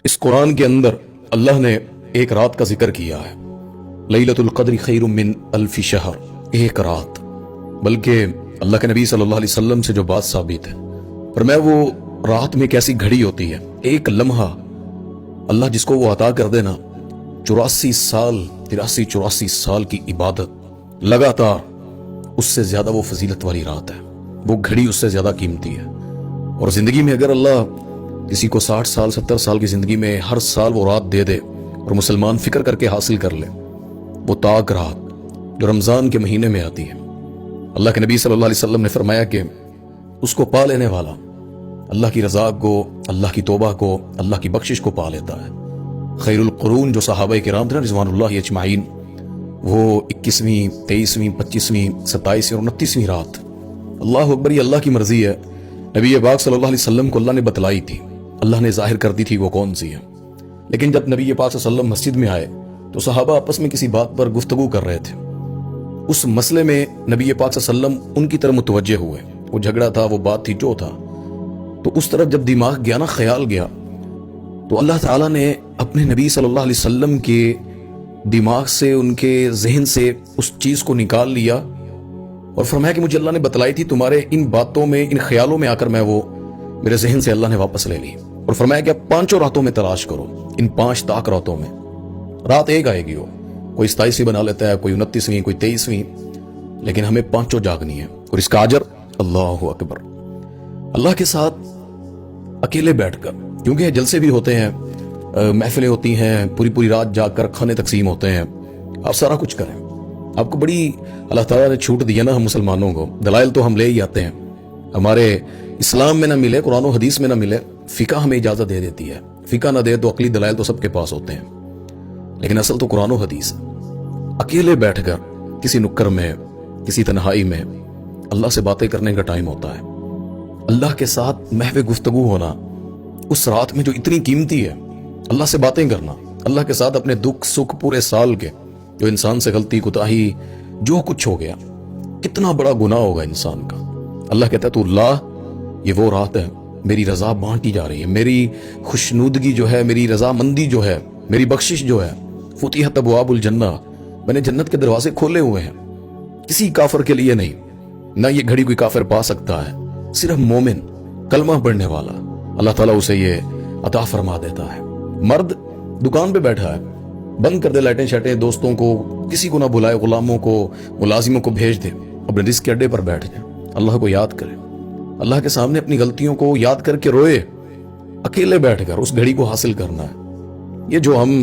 اس قرآن کے اندر اللہ نے ایک رات کا ذکر کیا ہے، لیلۃ القدر خیر من الف شہر، ایک رات۔ بلکہ اللہ کے نبی صلی اللہ علیہ وسلم سے جو بات ثابت ہے، پر میں وہ رات میں کیسی گھڑی ہوتی ہے، ایک لمحہ اللہ جس کو وہ عطا کر دینا، 83 سال کی عبادت لگاتار، اس سے زیادہ وہ فضیلت والی رات ہے، وہ گھڑی اس سے زیادہ قیمتی ہے۔ اور زندگی میں اگر اللہ کسی کو 60 سال 70 سال کی زندگی میں ہر سال وہ رات دے دے اور مسلمان فکر کر کے حاصل کر لے، وہ تاک رات جو رمضان کے مہینے میں آتی ہے، اللہ کے نبی صلی اللہ علیہ وسلم نے فرمایا کہ اس کو پا لینے والا اللہ کی رضا کو، اللہ کی توبہ کو، اللہ کی بخشش کو پا لیتا ہے۔ خیر القرون جو صحابہ کرام تھے رضوان اللہ اجمعین، وہ 21ویں 23ویں 25ویں 27ویں اور 29ویں رات، اللہ اکبر، یہ اللہ کی مرضی ہے۔ نبی پاک صلی اللہ علیہ وسلم کو اللہ نے بتلائی تھی، اللہ نے ظاہر کر دی تھی وہ کون سی ہے، لیکن جب نبی پاک صلی اللہ علیہ وسلم مسجد میں آئے تو صحابہ آپس میں کسی بات پر گفتگو کر رہے تھے۔ اس مسئلے میں نبی پاک صلی اللہ علیہ وسلم ان کی طرف متوجہ ہوئے، وہ جھگڑا تھا، وہ بات تھی، جو تھا، تو اس طرف جب دماغ گیا نا، خیال گیا، تو اللہ تعالیٰ نے اپنے نبی صلی اللہ علیہ وسلم کے دماغ سے، ان کے ذہن سے اس چیز کو نکال لیا اور فرمایا کہ مجھے اللہ نے بتلائی تھی، تمہارے ان باتوں میں، ان خیالوں میں آ کر میں وہ میرے ذہن سے اللہ نے واپس لے لی، اور فرمایا کہ اب 5 راتوں میں تلاش کرو، ان 5 تاک راتوں میں رات ایک آئے گی، وہ کوئی 27ویں بنا لیتا ہے، کوئی 29ویں، کوئی 23ویں، لیکن ہمیں 5 جاگنی ہے، اور اس کا اجر اللہ اکبر، اللہ کے ساتھ اکیلے بیٹھ کر، کیونکہ جلسے بھی ہوتے ہیں، محفلیں ہوتی ہیں، پوری رات جاگ کر کھانے تقسیم ہوتے ہیں، آپ سارا کچھ کریں، آپ کو بڑی اللہ تعالیٰ نے چھوٹ دی ہے نا ہم مسلمانوں کو۔ دلائل تو ہم لے ہی آتے ہیں، ہمارے اسلام میں نہ ملے، قرآن و حدیث میں نہ ملے، فقہ ہمیں اجازت دے دیتی ہے، فقہ نہ دے تو عقلی دلائل تو سب کے پاس ہوتے ہیں، لیکن اصل تو قرآن و حدیث ہے۔ اکیلے بیٹھ کر کسی نکر میں، کسی تنہائی میں اللہ سے باتیں کرنے کا ٹائم ہوتا ہے، اللہ کے ساتھ محو گفتگو ہونا اس رات میں جو اتنی قیمتی ہے، اللہ سے باتیں کرنا، اللہ کے ساتھ اپنے دکھ سکھ پورے سال کے، جو انسان سے غلطی کوتاہی جو کچھ ہو گیا، کتنا بڑا گناہ ہوگا انسان کا، اللہ کہتا ہے تو اللہ یہ وہ رات ہے، میری رضا بانٹی جا رہی ہے، میری خوشنودگی جو ہے، میری رضا مندی جو ہے، میری بخشش جو ہے، فتحت ابواب الجنہ، میں نے جنت کے دروازے کھولے ہوئے ہیں، کسی کافر کے لیے نہیں، نہ یہ گھڑی کوئی کافر پا سکتا ہے، صرف مومن کلمہ پڑھنے والا اللہ تعالیٰ اسے یہ عطا فرما دیتا ہے۔ مرد دکان پہ بیٹھا ہے، بند کر دے لائٹیں شائٹیں، دوستوں کو کسی کو نہ بلائے، غلاموں کو ملازموں کو بھیج دے، اپنے رزق کے اڈے پر بیٹھ جائے، اللہ کو یاد کرے، اللہ کے سامنے اپنی غلطیوں کو یاد کر کے روئے، اکیلے بیٹھ کر اس گھڑی کو حاصل کرنا ہے۔ یہ جو ہم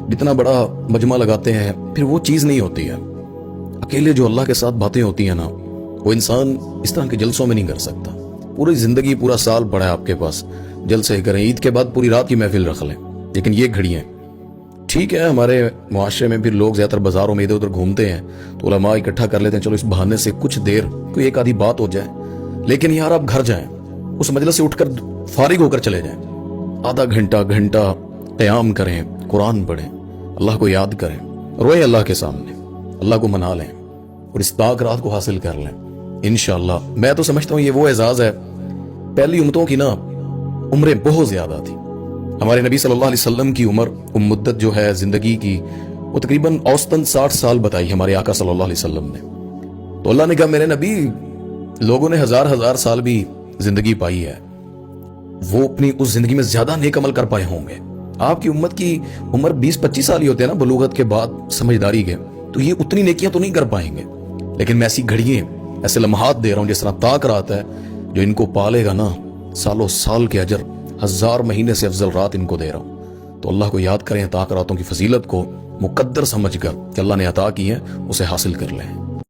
جتنا بڑا مجمع لگاتے ہیں، پھر وہ چیز نہیں ہوتی ہے، اکیلے جو اللہ کے ساتھ باتیں ہوتی ہیں نا، وہ انسان اس طرح کے جلسوں میں نہیں کر سکتا۔ پوری زندگی پورا سال پڑا ہے آپ کے پاس، جلسے کریں، عید کے بعد پوری رات کی محفل رکھ لیں، لیکن یہ گھڑیاں ٹھیک ہے، ہمارے معاشرے میں پھر لوگ زیادہ تر بازاروں میں ادھر ادھر گھومتے ہیں تو علماء اکٹھا کر لیتے ہیں، چلو اس بہانے سے کچھ دیر کوئی ایک آدھی بات ہو جائے، لیکن یار آپ گھر جائیں، اس مجلس سے اٹھ کر فارغ ہو کر چلے جائیں، آدھا گھنٹہ قیام کریں، قرآن پڑھیں، اللہ کو یاد کریں، روئیں اللہ کے سامنے، اللہ کو منا لیں، اور اس تاک رات کو حاصل کر لیں انشاءاللہ۔ میں تو سمجھتا ہوں یہ وہ اعزاز ہے، پہلی امتوں کی نا عمریں بہت زیادہ تھی، ہمارے نبی صلی اللہ علیہ وسلم کی عمر مدت جو ہے زندگی کی، وہ تقریباً اوسطاً 60 سال بتائی ہمارے آقا صلی اللہ علیہ وسلم نے، تو اللہ نے کہا میرے نبی، لوگوں نے ہزار سال بھی زندگی پائی ہے، وہ اپنی اس زندگی میں زیادہ نیک عمل کر پائے ہوں گے، آپ کی امت کی عمر 20-25 سال ہی ہوتے ہیں نا بلوغت کے بعد، سمجھداری کے، تو یہ اتنی نیکیاں تو نہیں کر پائیں گے، لیکن میں ایسی گھڑیاں، ایسے لمحات دے رہا ہوں جس طرح تاک رات ہے، جو ان کو پالے گا نا، سالوں سال کے اجر، 1000 مہینے سے افضل رات ان کو دے رہا ہوں، تو اللہ کو یاد کریں، تاک راتوں کی فضیلت کو مقدر سمجھ کر کہ اللہ نے عطا کی ہے، اسے حاصل کر لیں۔